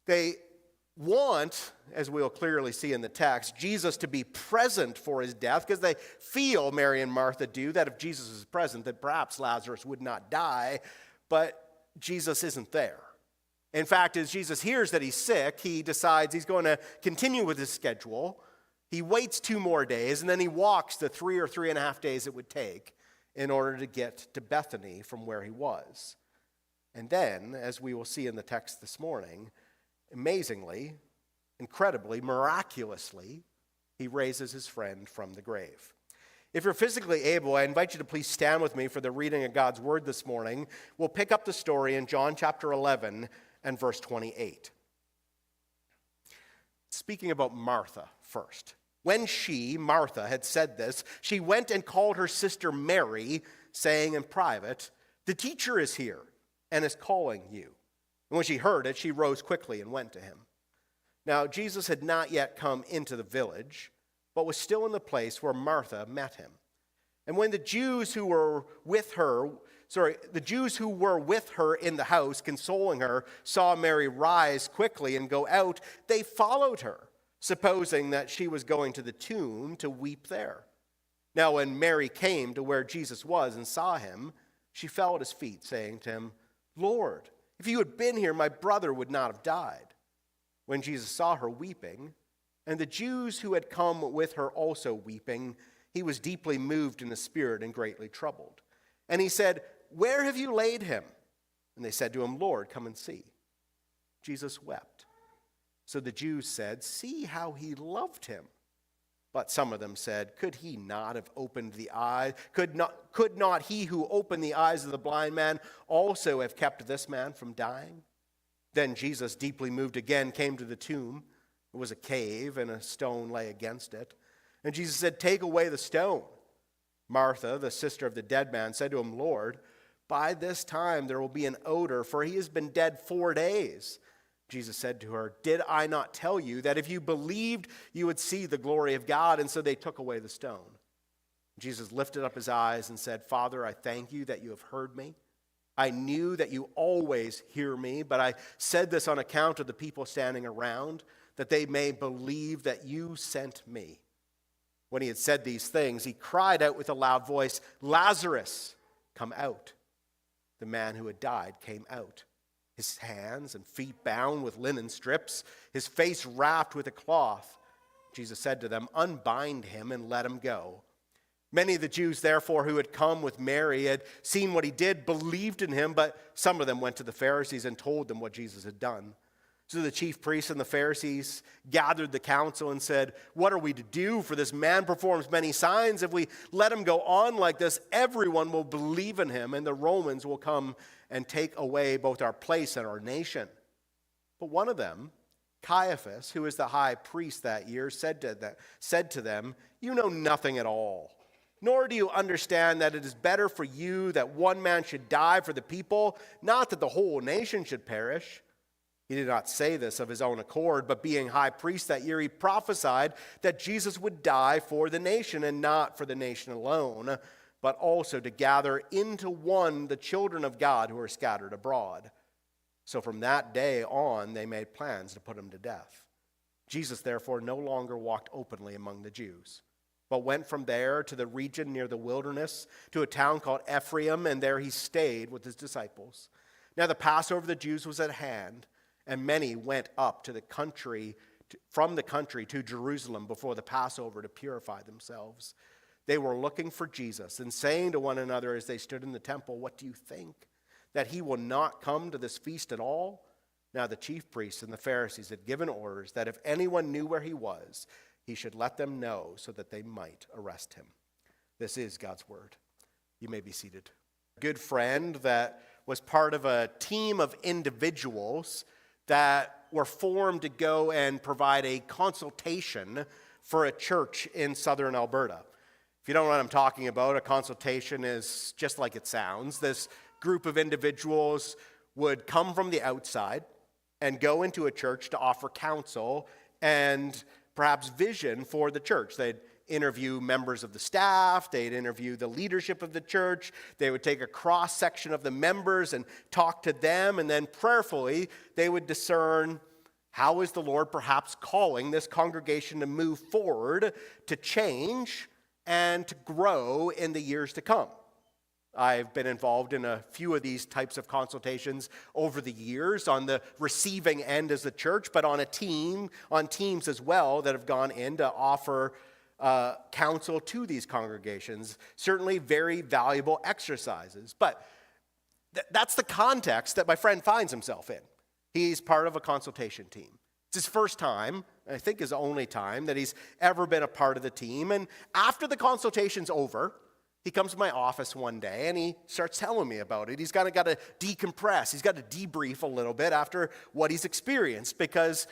They want, as we'll clearly see in the text, Jesus to be present for his death, because they feel, Mary and Martha do, that if Jesus is present, that perhaps Lazarus would not die, but Jesus isn't there. In fact, as Jesus hears that he's sick, he decides he's going to continue with his schedule. He waits 2 more days, and then he walks the 3 or 3.5 days it would take in order to get to Bethany from where he was. And then, as we will see in the text this morning, amazingly, incredibly, miraculously, he raises his friend from the grave. If you're physically able, I invite you to please stand with me for the reading of God's word this morning. We'll pick up the story in John chapter 11 and verse 28. Speaking about Martha first. When she, Martha, had said this, she went and called her sister Mary, saying in private, "The teacher is here and is calling you." And when she heard it, she rose quickly and went to him. Now, Jesus had not yet come into the village, but was still in the place where Martha met him. And when the Jews who were with her in the house, consoling her, saw Mary rise quickly and go out, they followed her, supposing that she was going to the tomb to weep there. Now, when Mary came to where Jesus was and saw him, she fell at his feet, saying to him, "Lord, if you had been here, my brother would not have died." When Jesus saw her weeping, and the Jews who had come with her also weeping, he was deeply moved in the spirit and greatly troubled. And he said, "Where have you laid him?" And they said to him, "Lord, come and see." Jesus wept. So the Jews said, "See how he loved him." But some of them said, "Could he not have opened the eye? Could not he who opened the eyes of the blind man also have kept this man from dying?" Then Jesus, deeply moved again, came to the tomb. It was a cave, and a stone lay against it. And Jesus said, "Take away the stone." Martha, the sister of the dead man, said to him, "Lord, by this time there will be an odor, for he has been dead 4 days." Jesus said to her, "Did I not tell you that if you believed, you would see the glory of God?" And so they took away the stone. Jesus lifted up his eyes and said, "Father, I thank you that you have heard me. I knew that you always hear me, but I said this on account of the people standing around, that they may believe that you sent me." When he had said these things, he cried out with a loud voice, "Lazarus, come out." The man who had died came out, his hands and feet bound with linen strips, his face wrapped with a cloth. Jesus said to them, "Unbind him and let him go." Many of the Jews, therefore, who had come with Mary, had seen what he did, believed in him, but some of them went to the Pharisees and told them what Jesus had done. So the chief priests and the Pharisees gathered the council and said, "What are we to do? For this man performs many signs. If we let him go on like this, everyone will believe in him, and the Romans will come and take away both our place and our nation." But one of them, Caiaphas, who was the high priest that year, said to them, "You know nothing at all. Nor do you understand that it is better for you that one man should die for the people, not that the whole nation should perish." He did not say this of his own accord, but being high priest that year, he prophesied that Jesus would die for the nation, and not for the nation alone, but also to gather into one the children of God who are scattered abroad. So from that day on, they made plans to put him to death. Jesus, therefore, no longer walked openly among the Jews, but went from there to the region near the wilderness, to a town called Ephraim, and there he stayed with his disciples. Now the Passover of the Jews was at hand, and many went up from the country to Jerusalem before the Passover to purify themselves. They were looking for Jesus and saying to one another as they stood in the temple, "What do you think? That he will not come to this feast at all?" Now the chief priests and the Pharisees had given orders that if anyone knew where he was, he should let them know so that they might arrest him. This is God's word. You may be seated. A good friend that was part of a team of individuals that were formed to go and provide a consultation for a church in southern Alberta. If you don't know what I'm talking about, a consultation is just like it sounds. This group of individuals would come from the outside and go into a church to offer counsel and perhaps vision for the church. They'd interview members of the staff, they'd interview the leadership of the church, they would take a cross-section of the members and talk to them, and then prayerfully they would discern How is the Lord perhaps calling this congregation to move forward, to change, and to grow in the years to come? I've been involved in a few of these types of consultations over the years on the receiving end as the church, but on teams as well that have gone in to offer counsel to these congregations. Certainly very valuable exercises. But that's the context that my friend finds himself in. He's part of a consultation team. It's his first time, I think his only time, that he's ever been a part of the team. And after the consultation's over, he comes to my office one day and he starts telling me about it. He's got to decompress. He's got to debrief a little bit after what he's experienced because